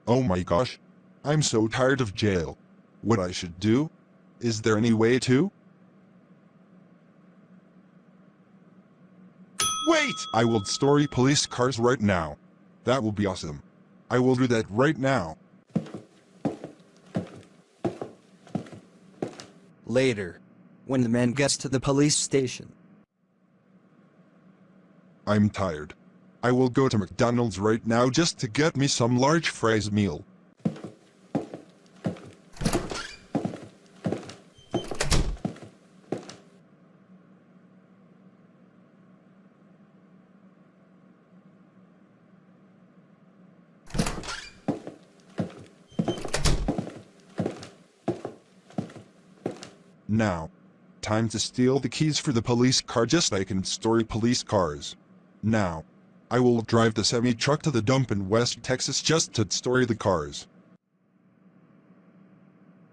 Oh my gosh. I'm so tired of jail. What I should do? Is there any way to? Wait! I will story police cars right now. That will be awesome. I will do that right now. Later, when the man gets to the police station. I'm tired. I will go to McDonald's right now just to get me some large fries meal. Now, time to steal the keys for the police car just like in story police cars. Now, I will drive the semi-truck to the dump in West Texas just to story the cars.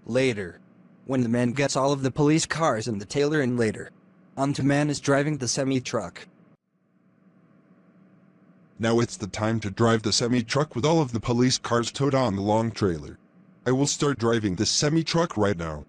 Later, when the man gets all of the police cars in the trailer and later, onto man is driving the semi-truck. Now it's the time to drive the semi-truck with all of the police cars towed on the long trailer. I will start driving the semi-truck right now.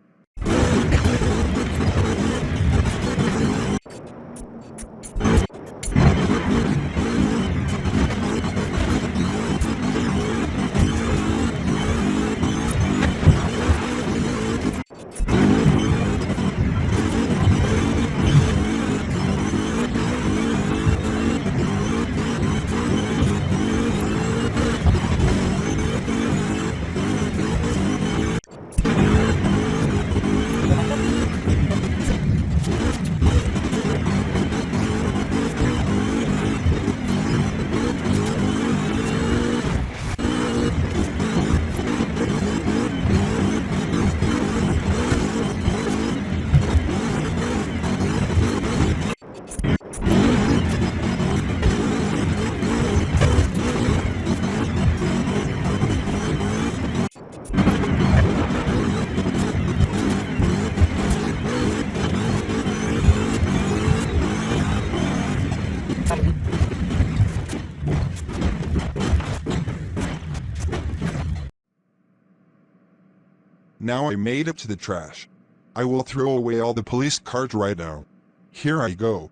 Now I made it to the trash. I will throw away all the police cars right now. Here I go.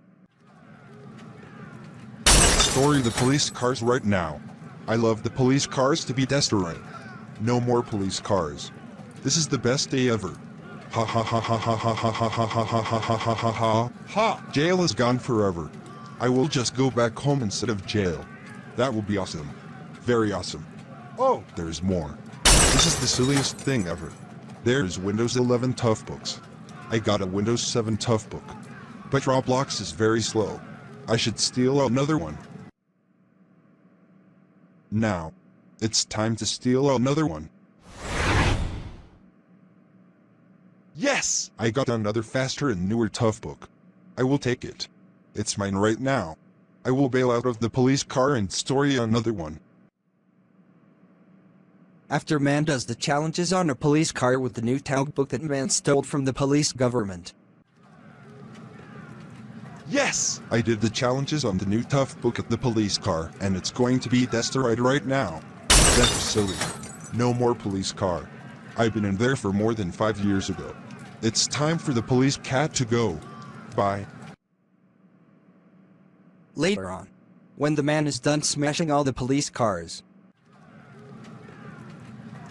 Story the police cars right now. I love the police cars to be Destorys. No more police cars. This is the best day ever. Ha ha ha ha ha ha ha ha ha ha ha ha ha ha ha ha ha. Jail is gone forever. I will just go back home instead of jail. That will be awesome. Very awesome. Oh, there's more. This is the silliest thing ever. There's Windows 11 Toughbooks. I got a Windows 7 Toughbook. But Roblox is very slow. I should steal another one. Now, it's time to steal another one. Yes! I got another faster and newer Toughbook. I will take it. It's mine right now. I will bail out of the police car and story another one. After man does the challenges on a police car with the new Toughbook that man stole from the police government. Yes! I did the challenges on the new Toughbook at the police car, and it's going to be Destorys right now. That's silly. No more police car. I've been in there for more than 5 years ago. It's time for the police cat to go. Bye. Later on, when the man is done smashing all the police cars.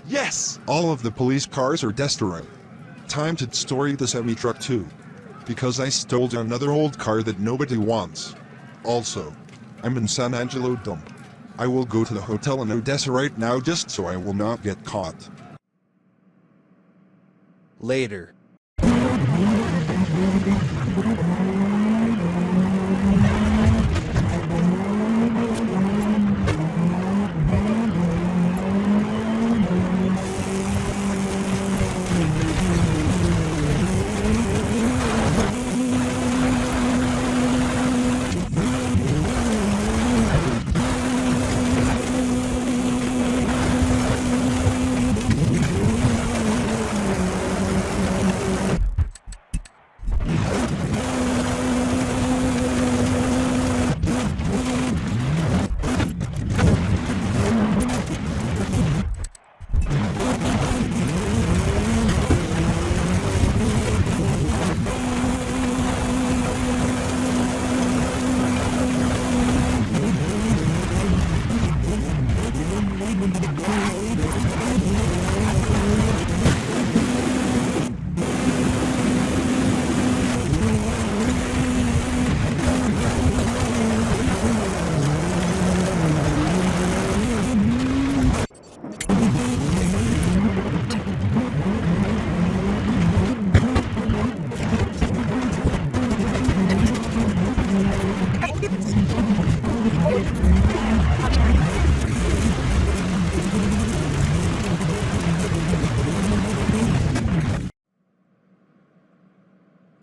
Yes! All of the police cars are Destorys. Time to story the semi-truck too. Because I stole another old car that nobody wants. Also, I'm in San Angelo dump. I will go to the hotel in Odessa right now just so I will not get caught. Later.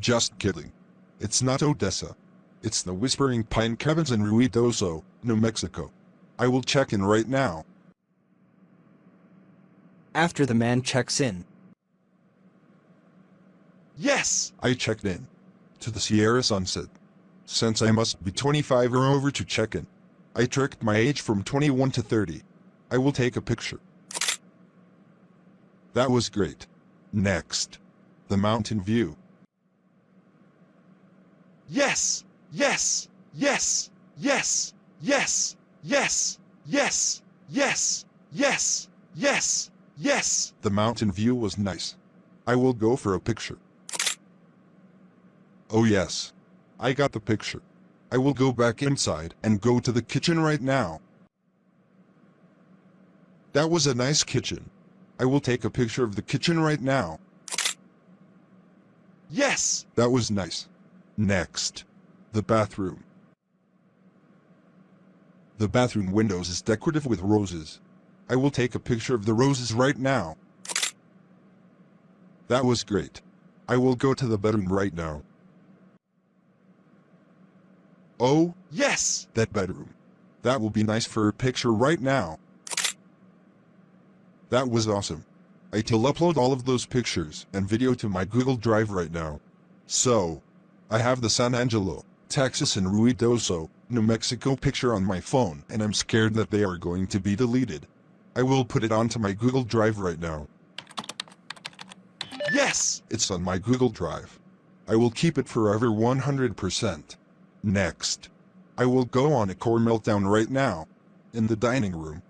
Just kidding. It's not Odessa. It's the Whispering Pine Cabins in Ruidoso, New Mexico. I will check in right now. After the man checks in. Yes! I checked in. To the Sierra Sunset. Since I must be 25 or over to check in, I tricked my age from 21 to 30. I will take a picture. That was great. Next. The mountain view. Yes! Yes! Yes! Yes! Yes! Yes! Yes! Yes! Yes! Yes! Yes! The mountain view was nice. I will go for a picture. Oh yes. I got the picture. I will go back inside and go to the kitchen right now. That was a nice kitchen. I will take a picture of the kitchen right now. Yes! That was nice. Next. The bathroom. The bathroom windows is decorative with roses. I will take a picture of the roses right now. That was great. I will go to the bedroom right now. Oh, yes! That bedroom. That will be nice for a picture right now. That was awesome. I will upload all of those pictures and video to my Google Drive right now. So, I have the San Angelo, Texas and Ruidoso, New Mexico picture on my phone and I'm scared that they are going to be deleted. I will put it onto my Google Drive right now. Yes! It's on my Google Drive. I will keep it forever 100%. Next. I will go on a core meltdown right now. In the dining room.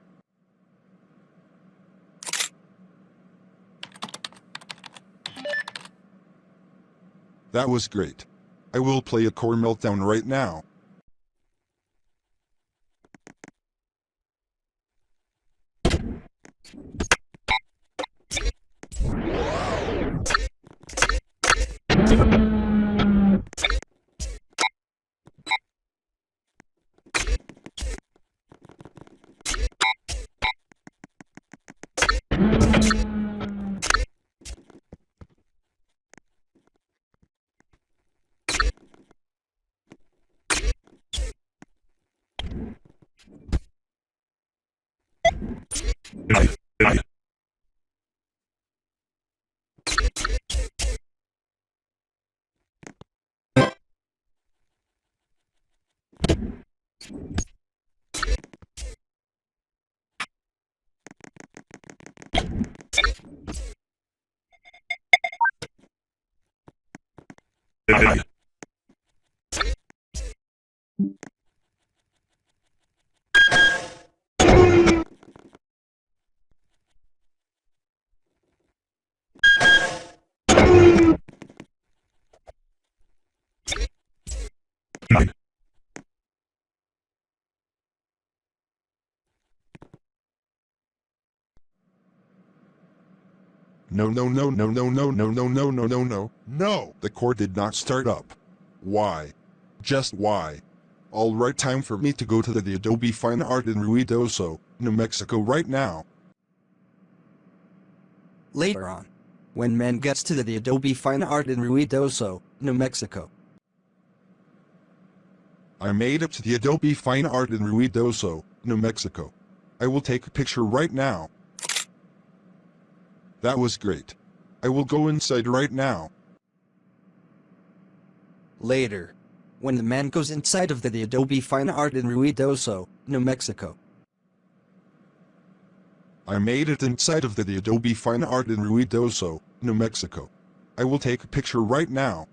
That was great. I will play a core meltdown right now. No, no, no, no, no, no, no, no, no, no, no, no, no. The core did not start up. Why? Just why? Alright, time for me to go to the Adobe Fine Art in Ruidoso, New Mexico right now. Later on. When man gets to the Adobe Fine Art in Ruidoso, New Mexico. I made it to the Adobe Fine Art in Ruidoso, New Mexico. I will take a picture right now. That was great. I will go inside right now. Later. When the man goes inside of the Adobe Fine Art in Ruidoso, New Mexico. I made it inside of the Adobe Fine Art in Ruidoso, New Mexico. I will take a picture right now.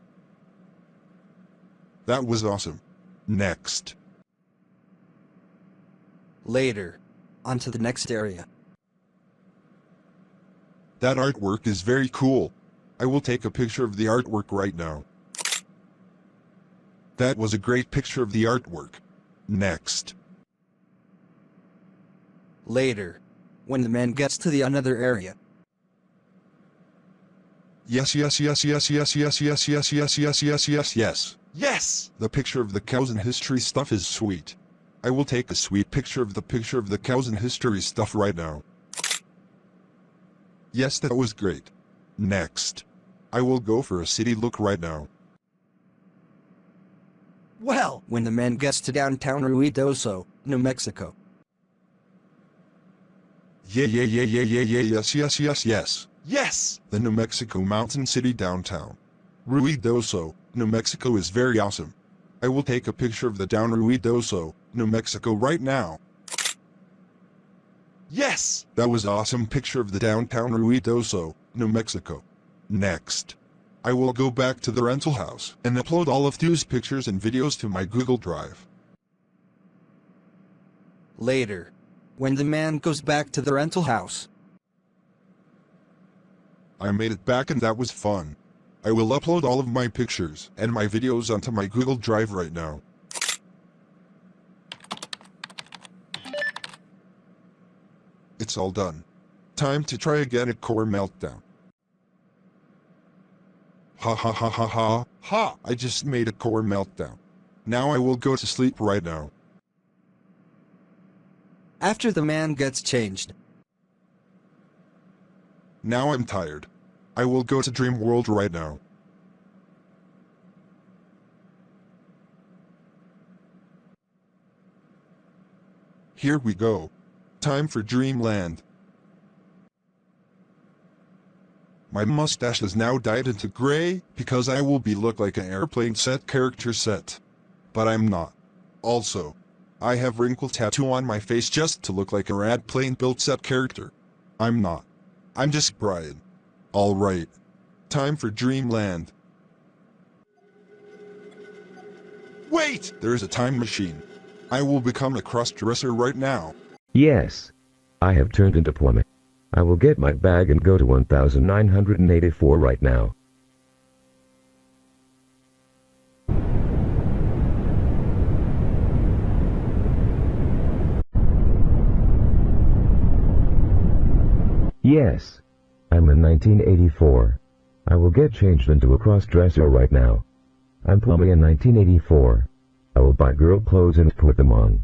That was awesome. Next. Later. On to the next area. That artwork is very cool. I will take a picture of the artwork right now. That was a great picture of the artwork. Next. Later. When the man gets to the another area. Yes, yes, yes, yes, yes, yes, yes, yes, yes, yes, yes, yes, yes. Yes! The picture of the cows and history stuff is sweet. I will take a sweet picture of the cows and history stuff right now. Yes, that was great. Next. I will go for a city look right now. Well, when the man gets to downtown Ruidoso, New Mexico. Yes. Yes! The New Mexico Mountain City downtown. Ruidoso, New Mexico is very awesome. I will take a picture of the down Ruidoso, New Mexico right now. Yes! That was awesome picture of the downtown Ruidoso, New Mexico. Next, I will go back to the rental house and upload all of these pictures and videos to my Google Drive. Later, when the man goes back to the rental house. I made it back and that was fun. I will upload all of my pictures and my videos onto my Google Drive right now. It's all done. Time to try again at Core Meltdown. Ha! I just made a Core Meltdown. Now I will go to sleep right now. After the man gets changed. Now I'm tired. I will go to Dream World right now. Here we go. Time for Dreamland. My mustache is now dyed into gray because I will look like an airplane set character set. But I'm not. Also, I have wrinkle tattoo on my face just to look like a rad plane built set character. I'm not. I'm just Brian. Alright. Time for Dreamland. Wait! There's a time machine. I will become a cross-dresser right now. Yes. I have turned into plummet. I will get my bag and go to 1984 right now. Yes. I'm in 1984. I will get changed into a cross-dresser right now. I'm Plummy in 1984. I will buy girl clothes and put them on.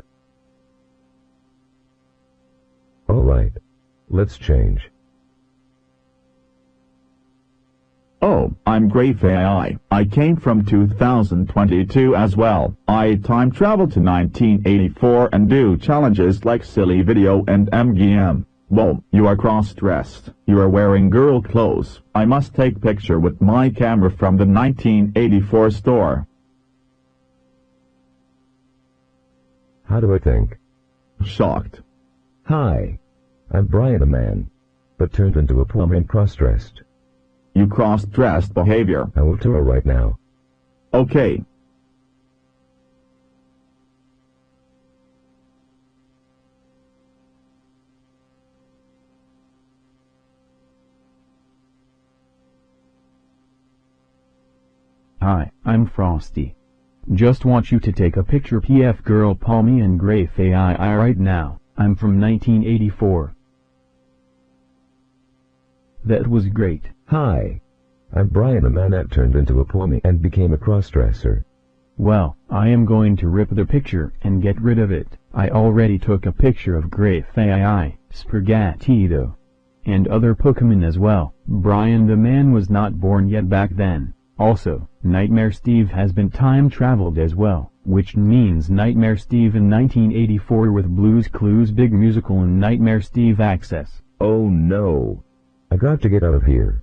Alright. Let's change. Oh, I'm Great AI. I came from 2022 as well. I time travel to 1984 and do challenges like silly video and MGM. Whoa, you are cross-dressed. You are wearing girl clothes. I must take picture with my camera from the 1984 store. How do I think? Shocked. Hi. I'm Brian the man, but turned into a plumber and cross-dressed. You cross-dressed behavior. I will tour right now. Okay. Hi, I'm Frosty. Just want you to take a picture PF Girl Palmy and Grey AI right now. I'm from 1984. That was great. Hi. I'm Brian the man that turned into a plummy and became a cross-dresser. Well, I am going to rip the picture and get rid of it. I already took a picture of Grey AI, Spaghettito, and other Pokemon as well. Brian the man was not born yet back then. Also, Nightmare Steve has been time-traveled as well, which means Nightmare Steve in 1984 with Blue's Clues Big Musical and Nightmare Steve Access. Oh no. I got to get out of here.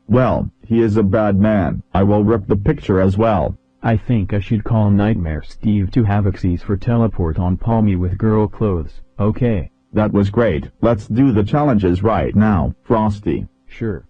Well, he is a bad man. I will rip the picture as well. I think I should call Nightmare Steve to have access for teleport on Palmy with girl clothes. Okay. That was great. Let's do the challenges right now, Frosty. Sure.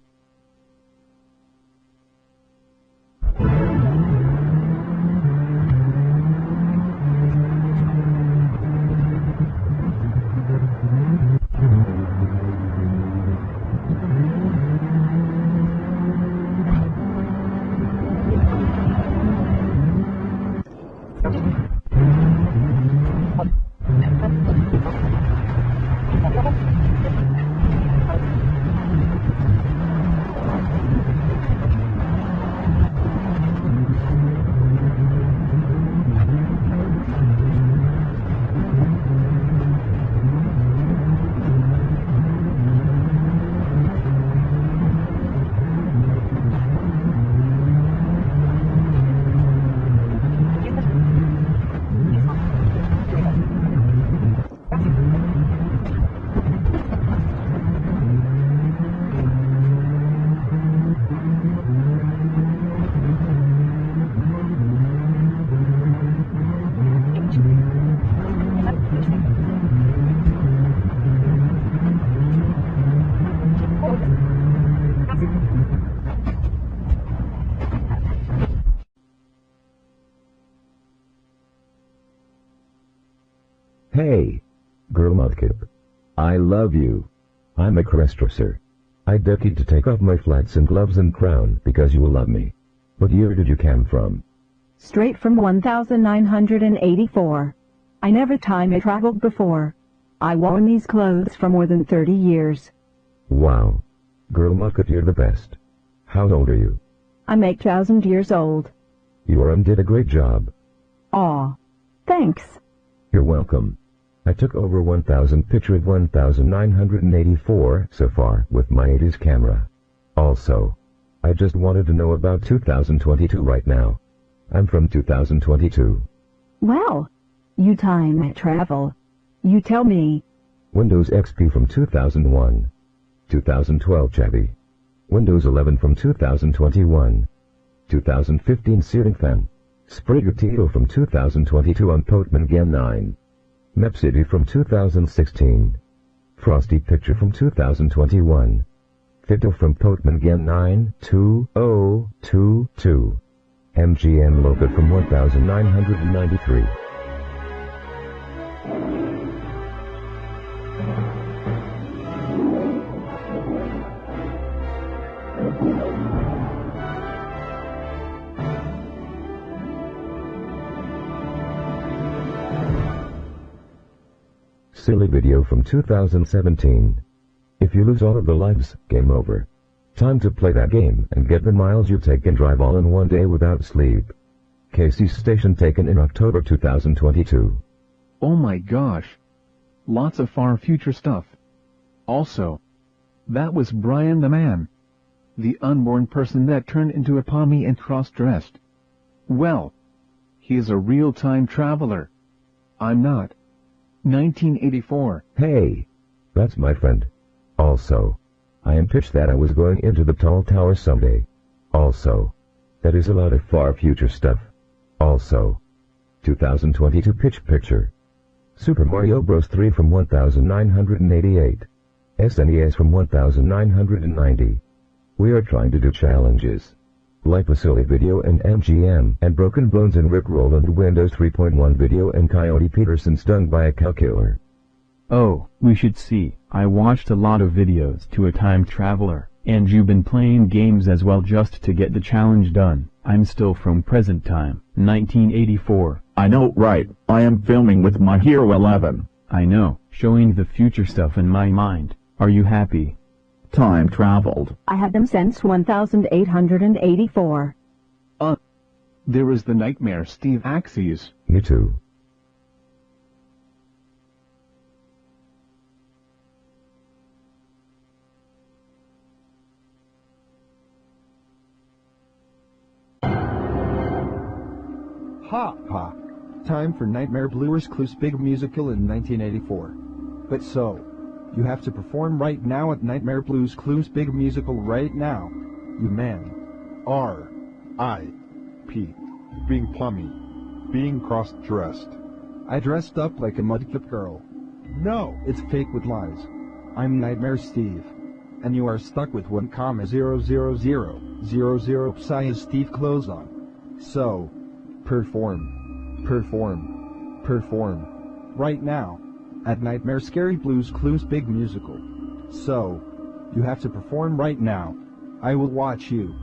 Hey, girl mudkip. I love you. I'm a crossdresser. I decide to take off my flats and gloves and crown because you will love me. What year did you come from? Straight from 1984. I never time traveled before. I worn these clothes for more than 30 years. Wow. Girl mudkip, you're the best. How old are you? I'm 8,000 years old. You did a great job. Aw. Thanks. You're welcome. I took over 1,000 picture of 1,984 so far with my 80s camera. Also, I just wanted to know about 2022 right now. I'm from 2022. Well, you time travel. You tell me. Windows XP from 2001. 2012 Chevy. Windows 11 from 2021. 2015 ceiling fan. Sprigger Tito from 2022 on Postman Gen 9. Map City from 2016. Frosty Picture from 2021. Fito from Postman Gen 9 2022. MGM Logo from 1993. Silly video from 2017. If you lose all of the lives, game over. Time to play that game and get the miles you take and drive all in one day without sleep. Casey's Station taken in October 2022. Oh my gosh. Lots of far future stuff. Also, that was Brian the Man. The unborn person that turned into a pommy and cross-dressed. Well, he is a real-time traveler. I'm not. 1984. Hey, that's my friend. Also, I am pitched that I was going into the tall tower someday. Also, that is a lot of far future stuff. Also, 2022 pitch picture. Super Mario Bros. 3 from 1988. SNES from 1990. We are trying to do challenges. Like the silly video and MGM and Broken Bones and Rickroll and Windows 3.1 video and Coyote Peterson stung by a cow killer. Oh, we should see. I watched a lot of videos to a time traveler, and you've been playing games as well just to get the challenge done. I'm still from present time, 1984. I know, right? I am filming with my Hero 11. I know, showing the future stuff in my mind. Are you happy? Time traveled. I had them since 1884. There is the nightmare Steve Axes. Me too. Ha ha. Time for Nightmare Bluer's Clues Big Musical in 1984. But so, you have to perform right now at Nightmare Blues Clues Big Musical right now. You man. R.I.P. Being plummy. Being cross-dressed. I dressed up like a mudkip girl. No! It's fake with lies. I'm Nightmare Steve. And you are stuck with 1,000,00 Psy Steve clothes on. So, perform. Right now, at Nightmare Scary Blues Clues Big Musical. So, you have to perform right now. I will watch you.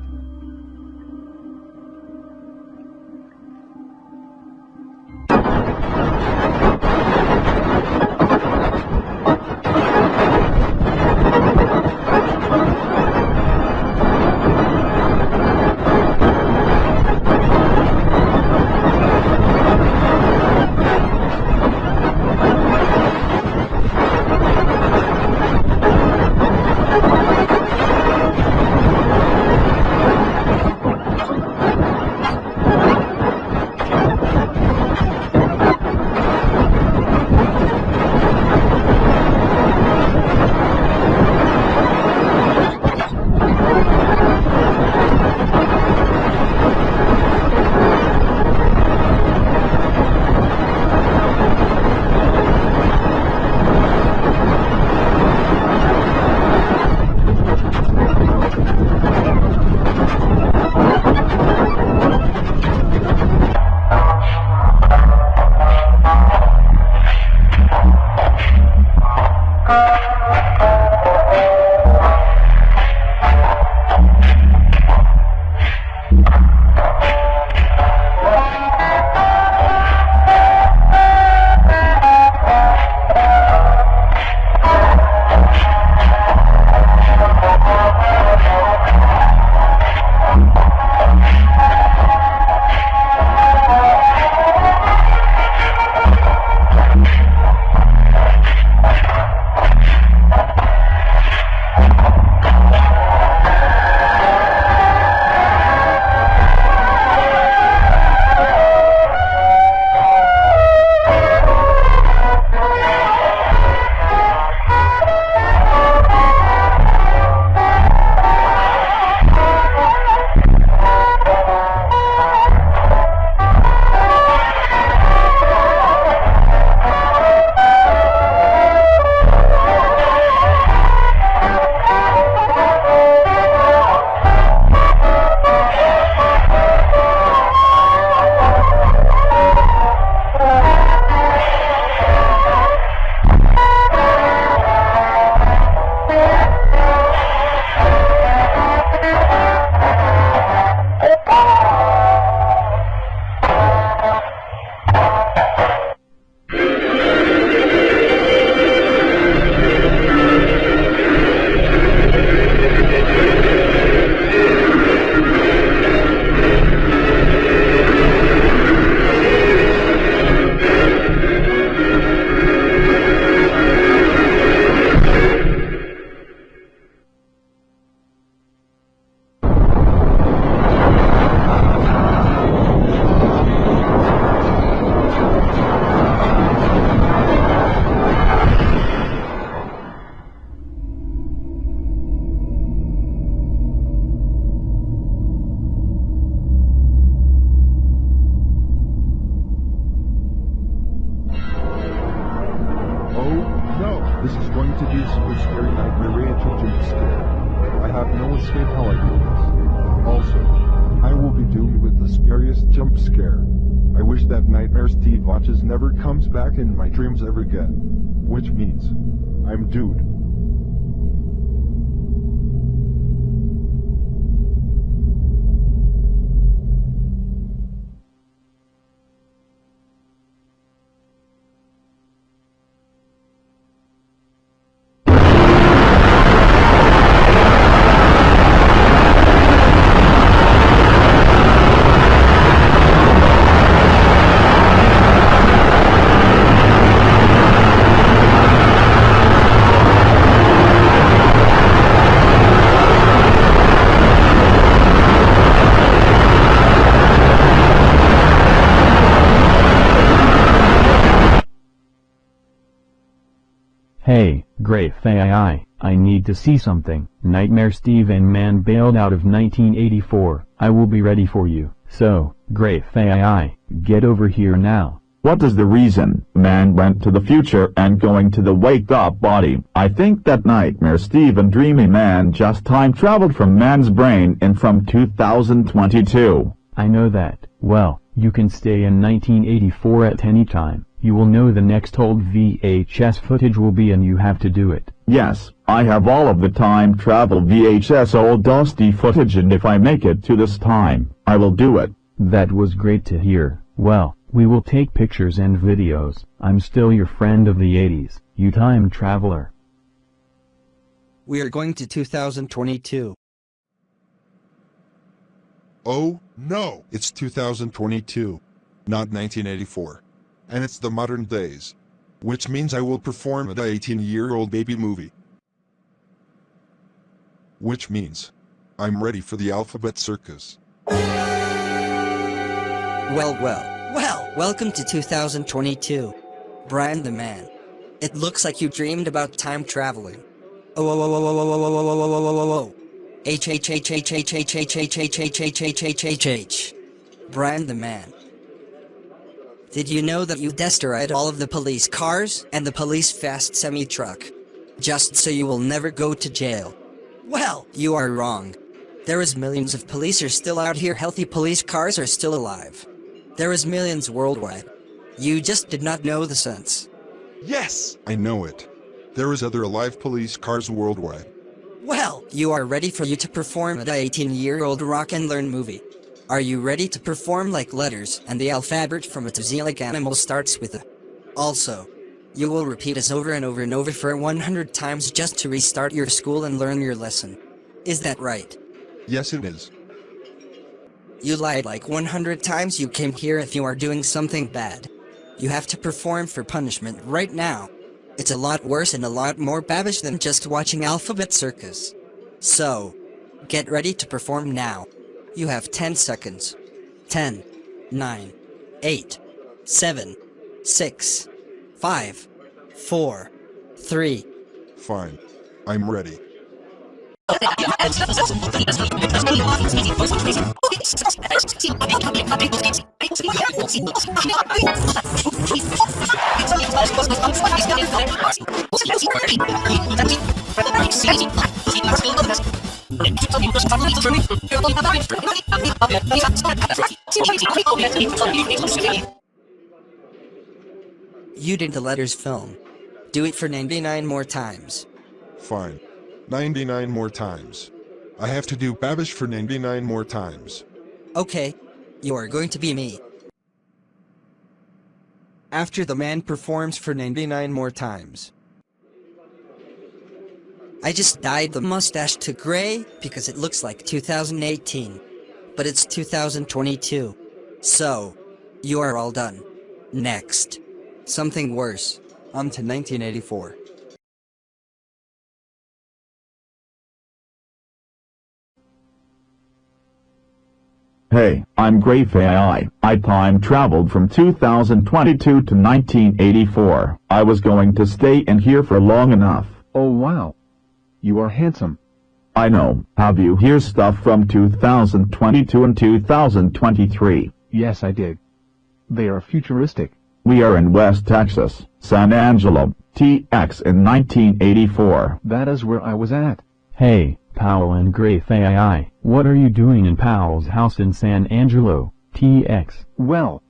This is going to be a super scary nightmare Raichu jump scare. I have no escape how I do this. Also, I will be doomed with the scariest jump scare. I wish that Nightmare Steve watches never comes back in my dreams ever again. Which means, I'm doomed. Hey, Great AI, I need to see something. Nightmare Steve and Man bailed out of 1984. I will be ready for you. So, Great AI, get over here now. What is the reason? Man went to the future and going to the waked-up body. I think that Nightmare Steve and Dreamy Man just time-traveled from Man's brain in from 2022. I know that. Well, you can stay in 1984 at any time. You will know the next old VHS footage will be and you have to do it. Yes, I have all of the time travel VHS old dusty footage, and if I make it to this time, I will do it. That was great to hear. Well, we will take pictures and videos. I'm still your friend of the 80s, you time traveler. We are going to 2022. Oh, no! It's 2022, not 1984. And it's the modern days. Which means I will perform at a 18-year-old baby movie. Which means I'm ready for the Alphabet Circus. Well, welcome to 2022. Brian the Man. It looks like you dreamed about time traveling. Brian the Man. Did you know that you destroyed all of the police cars and the police fast semi-truck? Just so you will never go to jail. Well, you are wrong. There is millions of police are still out here. Healthy police cars are still alive. There is millions worldwide. You just did not know the sense. Yes! I know it. There is other alive police cars worldwide. Well, you are ready for you to perform at a 18-year-old rock and learn movie. Are you ready to perform like letters and the alphabet from a to Z like animal starts with a? Also, you will repeat this over and over and over for 100 times just to restart your school and learn your lesson. Is that right? Yes, it is. You lied like 100 times. You came here if you are doing something bad. You have to perform for punishment right now. It's a lot worse and a lot more babish than just watching Alphabet Circus. So, get ready to perform now. You have 10 seconds. 10, 9, 8, 7, 6, 5, 4, 3. Fine. I'm ready. You did the letters film. Do it for 99 more times. Fine. 99 more times. I have to do Babish for 99 more times. Okay. You are going to be me. After the man performs for 99 more times. I just dyed the mustache to gray because it looks like 2018. But it's 2022. So, you are all done. Next. Something worse. On to 1984. Hey, I'm Great AI. I time traveled from 2022 to 1984. I was going to stay in here for long enough. Oh wow. You are handsome. I know. Have you heard stuff from 2022 and 2023? Yes, I did. They are futuristic. We are in West Texas, San Angelo, TX in 1984. That is where I was at. Hey, Powell and Gray AI, what are you doing in Powell's house in San Angelo, TX? Well,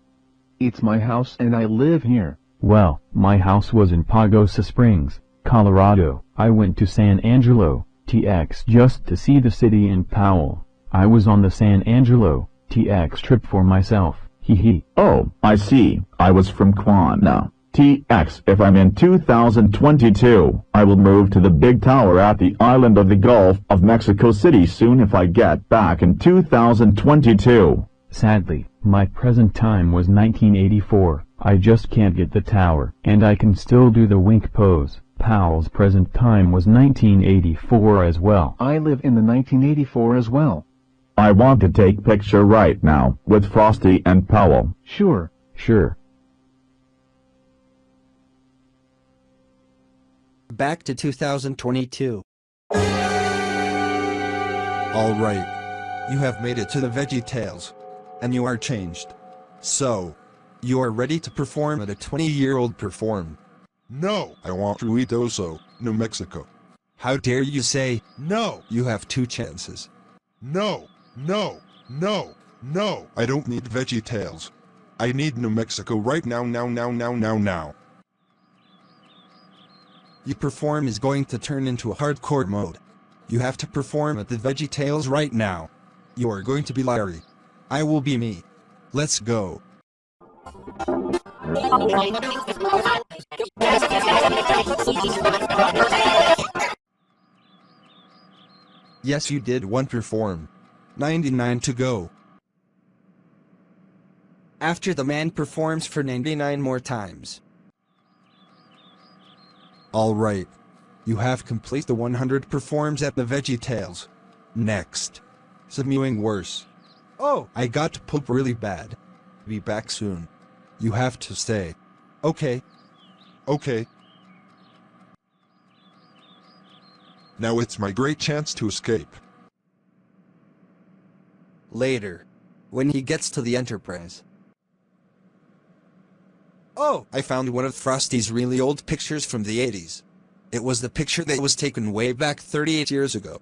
it's my house and I live here. Well, my house was in Pagosa Springs, Colorado. I went to San Angelo, TX just to see the city in Powell. I was on the San Angelo, TX trip for myself, hee hee. Oh, I see. I was from Quana, TX. If I'm in 2022, I will move to the big tower at the island of the Gulf of Mexico City soon if I get back in 2022. Sadly, my present time was 1984. I just can't get the tower, and I can still do the wink pose. Powell's present time was 1984 as well. I live in the 1984 as well. I want to take picture right now with Frosty and Powell. Sure. Sure. Back to 2022. Alright. You have made it to the Veggie Tales. And you are changed. So, you are ready to perform at a 20-year-old perform. No, I want Ruidoso, New Mexico. How dare you say, no, you have 2 chances. No, no, no, no. I don't need Veggie Tales. I need New Mexico right now. Your perform is going to turn into a hardcore mode. You have to perform at the Veggie Tales right now. You are going to be Larry. I will be me. Let's go. Yes, you did 1 perform. 99 to go. After the man performs for 99 more times. Alright. You have complete the 100 performs at the Veggie Tales. Next. Something worse. Oh, I got to poop really bad. Be back soon. You have to stay. Okay. Okay. Now it's my great chance to escape. Later. When he gets to the Enterprise. Oh, I found one of Frosty's really old pictures from the 80s. It was the picture that was taken way back 38 years ago.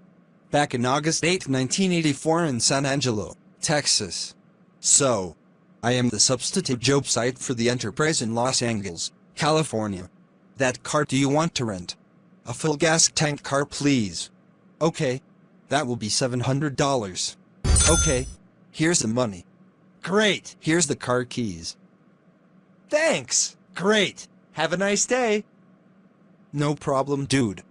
Back in August 8, 1984 in San Angelo, Texas. So, I am the substitute job site for the Enterprise in Los Angeles, California. That car do you want to rent? A full gas tank car, please. Okay. That will be $700. Okay. Here's the money. Great. Here's the car keys. Thanks. Great. Have a nice day. No problem, dude.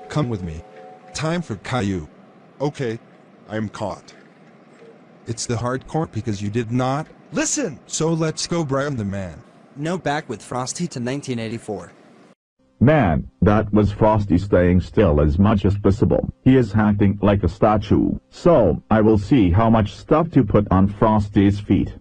Come with me. Time for Caillou. Okay, I'm caught. It's the hardcore because you did not listen. So let's go, Brian the man. No, back with Frosty to 1984. Man, that was Frosty staying still as much as possible. He is acting like a statue. So, I will see how much stuff to put on Frosty's feet.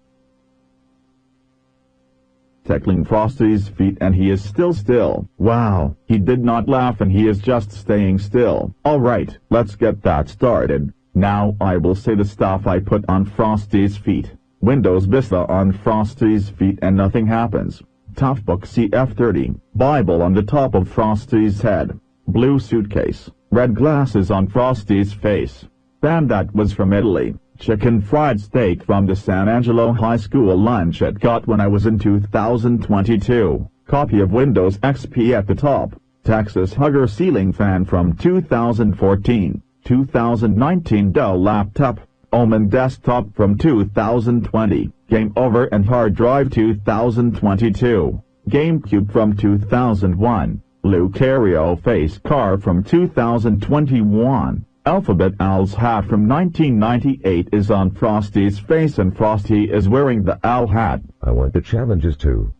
Tackling Frosty's feet and he is still. Wow, he did not laugh and he is just staying still. Alright, let's get that started. Now I will say the stuff I put on Frosty's feet. Windows Vista on Frosty's feet and nothing happens. Toughbook CF30, Bible on the top of Frosty's head. Blue suitcase, red glasses on Frosty's face. And that was from Italy. Chicken fried steak from the San Angelo High School lunch I got when I was in 2022. Copy of Windows XP at the top. Texas Hugger ceiling fan from 2014. 2019 Dell laptop. Omen desktop from 2020. Game Over and hard drive 2022. GameCube from 2001. Lucario face car from 2021. Alphabet Owl's hat from 1998 is on Frosty's face and Frosty is wearing the owl hat. I want the challenges too.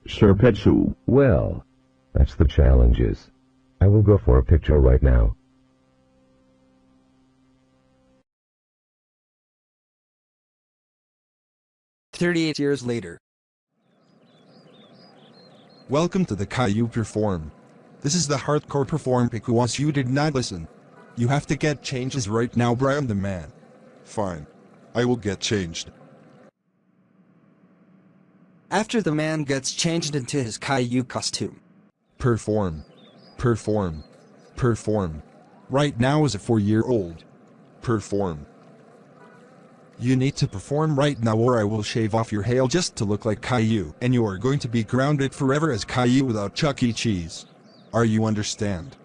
Sure, Pichu. Well, that's the challenges. I will go for a picture right now. "38 years later. Welcome to the Caillou perform. This is the hardcore perform because you did not listen. You have to get changes right now, Brian the man. Fine. I will get changed. After the man gets changed into his Caillou costume. Perform. Perform. Perform. Right now is a 4-year-old. Perform. You need to perform right now or I will shave off your hair just to look like Caillou, and you are going to be grounded forever as Caillou without Chuck E. Cheese. Are you understand?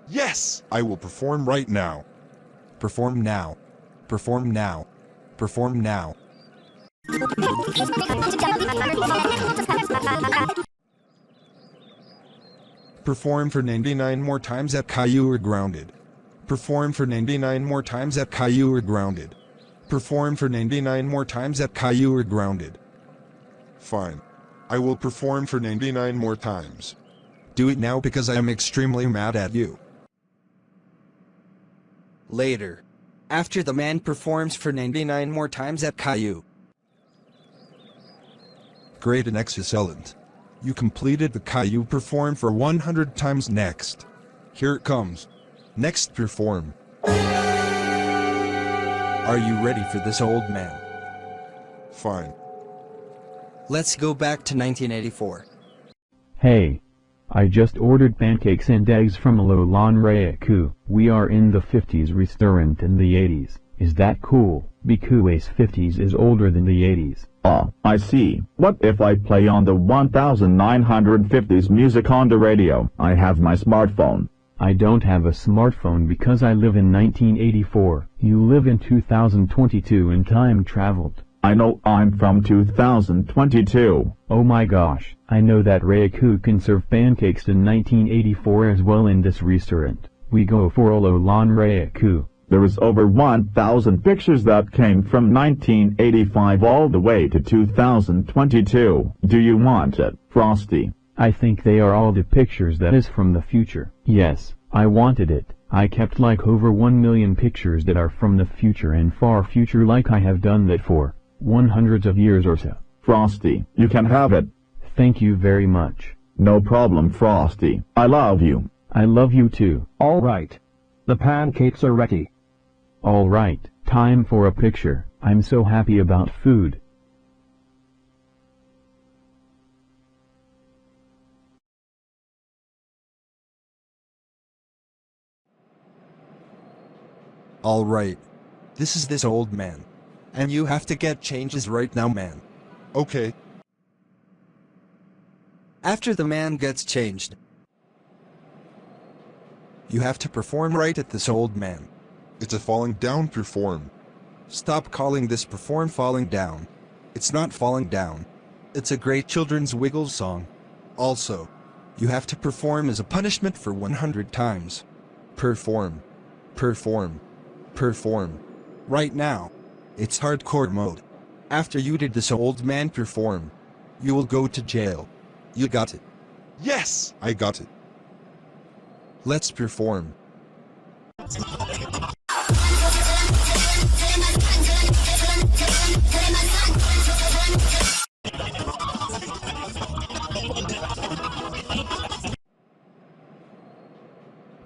Yes! I will perform right now. Perform now. Perform now. Perform now. Perform for 99 more times at Caillou or grounded. Perform for 99 more times at Caillou or grounded. Perform for 99 more times at Caillou or grounded. Fine. I will perform for 99 more times. Do it now because I am extremely mad at you. Later. After the man performs for 99 more times at Caillou. Great and excellent. You completed the Caillou perform for 100 times next. Here it comes. Next perform. Are you ready for this, old man? Fine. Let's go back to 1984. Hey. I just ordered pancakes and eggs from Lolan Raichu. We are in the 50s restaurant in the 80s. Is that cool? Because 50s is older than the 80s. Oh, I see. What if I play on the 1950s music on the radio? I have my smartphone. I don't have a smartphone because I live in 1984. You live in 2022 and time traveled. I know I'm from 2022. Oh my gosh, I know that Raichu can serve pancakes in 1984 as well in this restaurant. We go for Lolan Raichu. There is over 1,000 pictures that came from 1985 all the way to 2022. Do you want it, Frosty? I think they are all the pictures that is from the future. Yes, I wanted it. I kept like over 1 million pictures that are from the future and far future like I have done that for hundreds of years or so. Frosty, you can have it. Thank you very much. No problem, Frosty. I love you. I love you too. All right. The pancakes are ready. All right, time for a picture. I'm so happy about food. All right. This is this old man. And you have to get changes right now, man. Okay. After the man gets changed, you have to perform right at this old man. It's a falling down perform. Stop calling this perform falling down. It's not falling down. It's a great children's Wiggles song. Also, you have to perform as a punishment for 100 times. Perform. Perform. Perform. Right now. It's hardcore mode. After you did this old man perform, you will go to jail. You got it. Yes, I got it. Let's perform.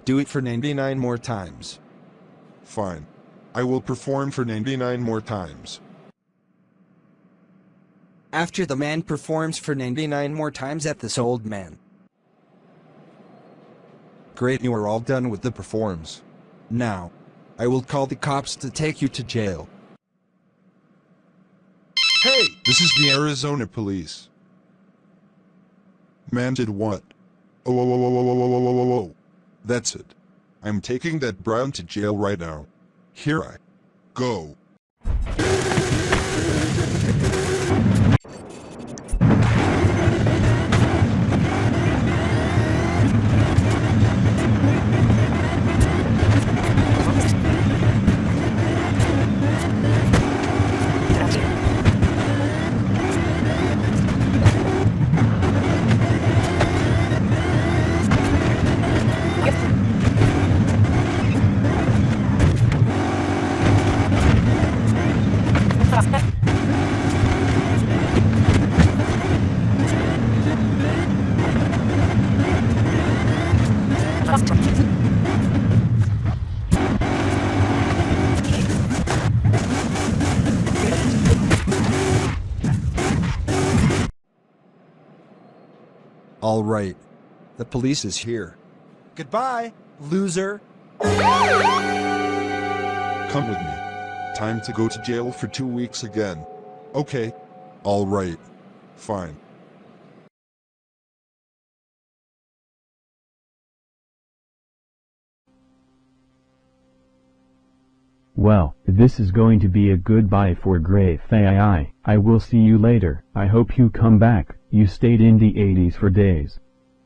Do it for 99 more times. Fine. I will perform for 99 more times. After the man performs for 99 more times at this old man. Great, you are all done with the performs. Now, I will call the cops to take you to jail. Hey, this is the Arizona police. Man did what? Oh. That's it. I'm taking that brown to jail right now. Here I go. Alright. The police is here. Goodbye, loser. Come with me. Time to go to jail for 2 weeks again. Okay. Alright. Fine. Well, this is going to be a goodbye for Grey Faii. I will see you later. I hope you come back. You stayed in the 80s for days.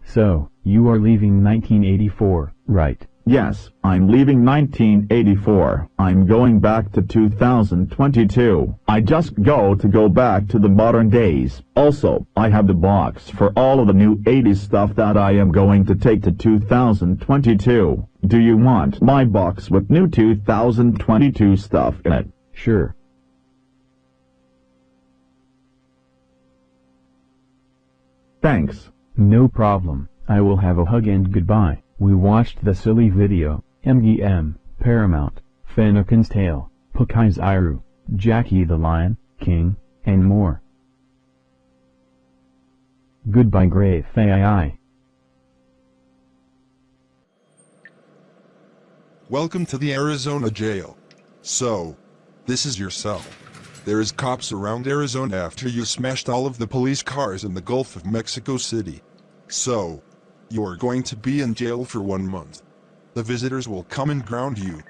So, you are leaving 1984, right? Yes, I'm leaving 1984. I'm going back to 2022. I just go back to the modern days. Also, I have the box for all of the new 80s stuff that I am going to take to 2022. Do you want my box with new 2022 stuff in it? Sure. Thanks. No problem. I will have a hug and goodbye. We watched the silly video, MGM, Paramount, Finnegan's Tale, Pocahontas Iru, Jackie the Lion, King, and more. Goodbye Grey Faii. Welcome to the Arizona jail. So, this is your cell. There is cops around Arizona after you smashed all of the police cars in the Gulf of Mexico City. So, you're going to be in jail for 1 month. The visitors will come and ground you.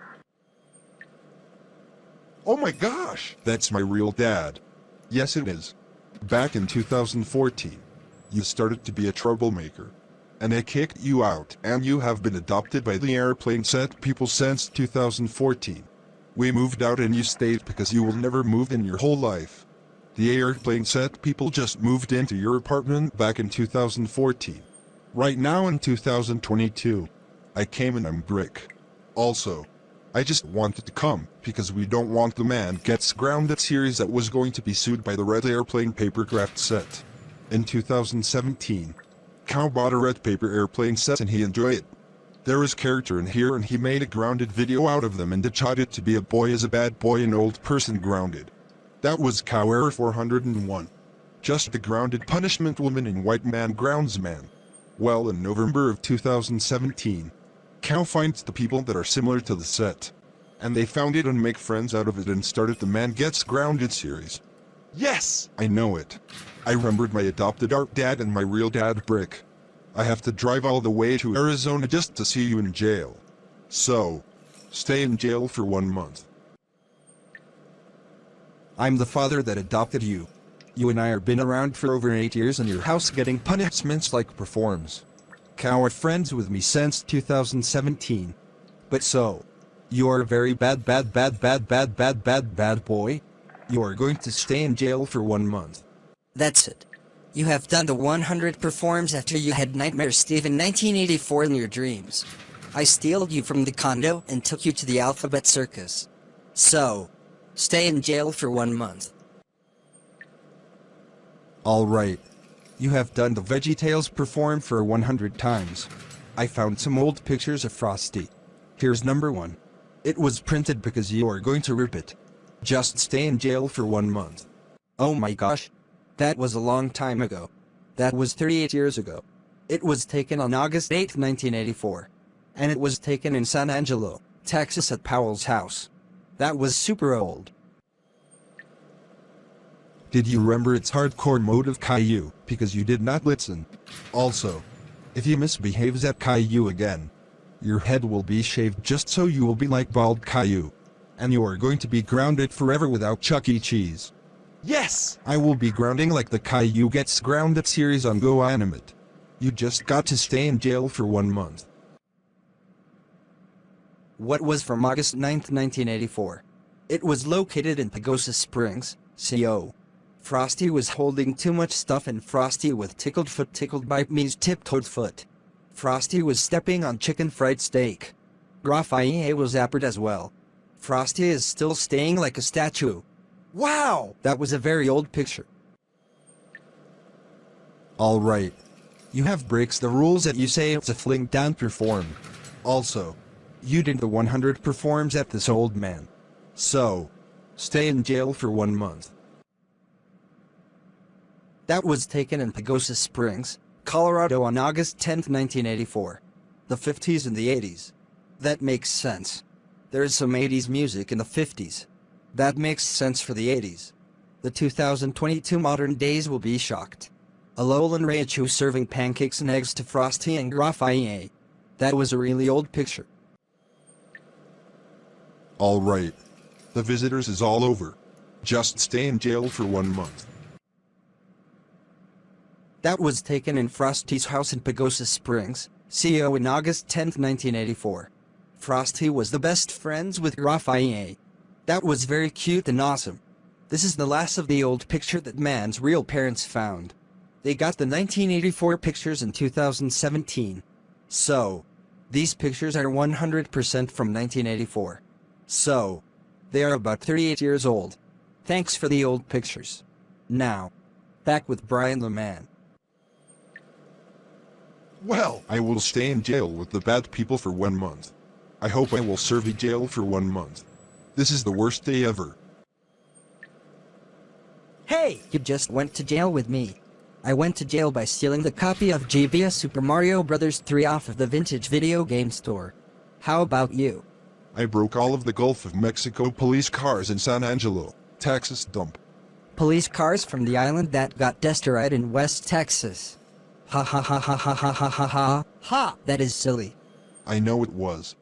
Oh my gosh, that's my real dad. Yes it is. Back in 2014, you started to be a troublemaker. And I kicked you out, and you have been adopted by the airplane set people since 2014. We moved out and you stayed because you will never move in your whole life. The airplane set people just moved into your apartment back in 2014. Right now in 2022, I came and I'm Brick. Also, I just wanted to come because we don't want the Man Gets Grounded series that was going to be sued by the Red Airplane Papercraft set. In 2017, Cow bought a red paper airplane set and he enjoyed it. There is character in here and he made a grounded video out of them and decided to be a boy as a bad boy and old person grounded. That was Cow Error 401. Just the grounded punishment woman in White Man Grounds Man. Well, in November of 2017, Cow finds the people that are similar to the set. And they found it and make friends out of it and started the Man Gets Grounded series. Yes! I know it. I remembered my adopted art dad and my real dad Brick. I have to drive all the way to Arizona just to see you in jail. So, stay in jail for 1 month. I'm the father that adopted you. You and I are been around for over 8 years in your house getting punishments like performs. Cow are friends with me since 2017. But so, you are a very bad boy. You are going to stay in jail for 1 month. That's it. You have done the 100 performs after you had Nightmare Steve in 1984 in your dreams. I stealed you from the condo and took you to the Alphabet Circus. So, stay in jail for 1 month. Alright. You have done the Veggie Tales perform for 100 times. I found some old pictures of Frosty. Here's number 1. It was printed because you are going to rip it. Just stay in jail for 1 month. Oh my gosh. That was a long time ago. That was 38 years ago. It was taken on August 8, 1984. And it was taken in San Angelo, Texas at Powell's house. That was super old. Did you remember its hardcore mode of Caillou, because you did not listen? Also, if you misbehaves at Caillou again, your head will be shaved just so you will be like bald Caillou. And you are going to be grounded forever without Chuck E. Cheese. Yes! I will be grounding like the Caillou Gets Grounded series on Go Animate. You just got to stay in jail for 1 month. What was from August 9, 1984? It was located in Pagosa Springs, CO. Frosty was holding too much stuff and Frosty with tickled foot tickled by me's tiptoed foot. Frosty was stepping on chicken fried steak. Graphie was zappered as well. Frosty is still staying like a statue. Wow! That was a very old picture. Alright. You have breaks the rules that you say it's a fling down perform. Also, you did the 100 performs at this old man. So, stay in jail for 1 month. That was taken in Pagosa Springs, Colorado on August 10, 1984. The 50s and the 80s. That makes sense. There is some 80s music in the 50s. That makes sense for the 80s. The 2022 modern days will be shocked. Alolan Raichu serving pancakes and eggs to Frosty and Raphael. That was a really old picture. Alright. The visitors is all over. Just stay in jail for 1 month. That was taken in Frosty's house in Pagosa Springs, CO in August 10, 1984. Frosty was the best friends with Raphael. That was very cute and awesome. This is the last of the old picture that man's real parents found. They got the 1984 pictures in 2017. So, these pictures are 100% from 1984. So, they are about 38 years old. Thanks for the old pictures. Now, back with Brian the Man. Well, I will stay in jail with the bad people for 1 month. I hope I will serve in jail for 1 month. This is the worst day ever. Hey, you just went to jail with me. I went to jail by stealing the copy of GBS Super Mario Bros. 3 off of the vintage video game store. How about you? I broke all of the Gulf of Mexico police cars in San Angelo, Texas dump. Police cars from the island that got Destorys in West Texas. Ha ha ha ha ha ha ha ha ha. Ha! That is silly. I know it was.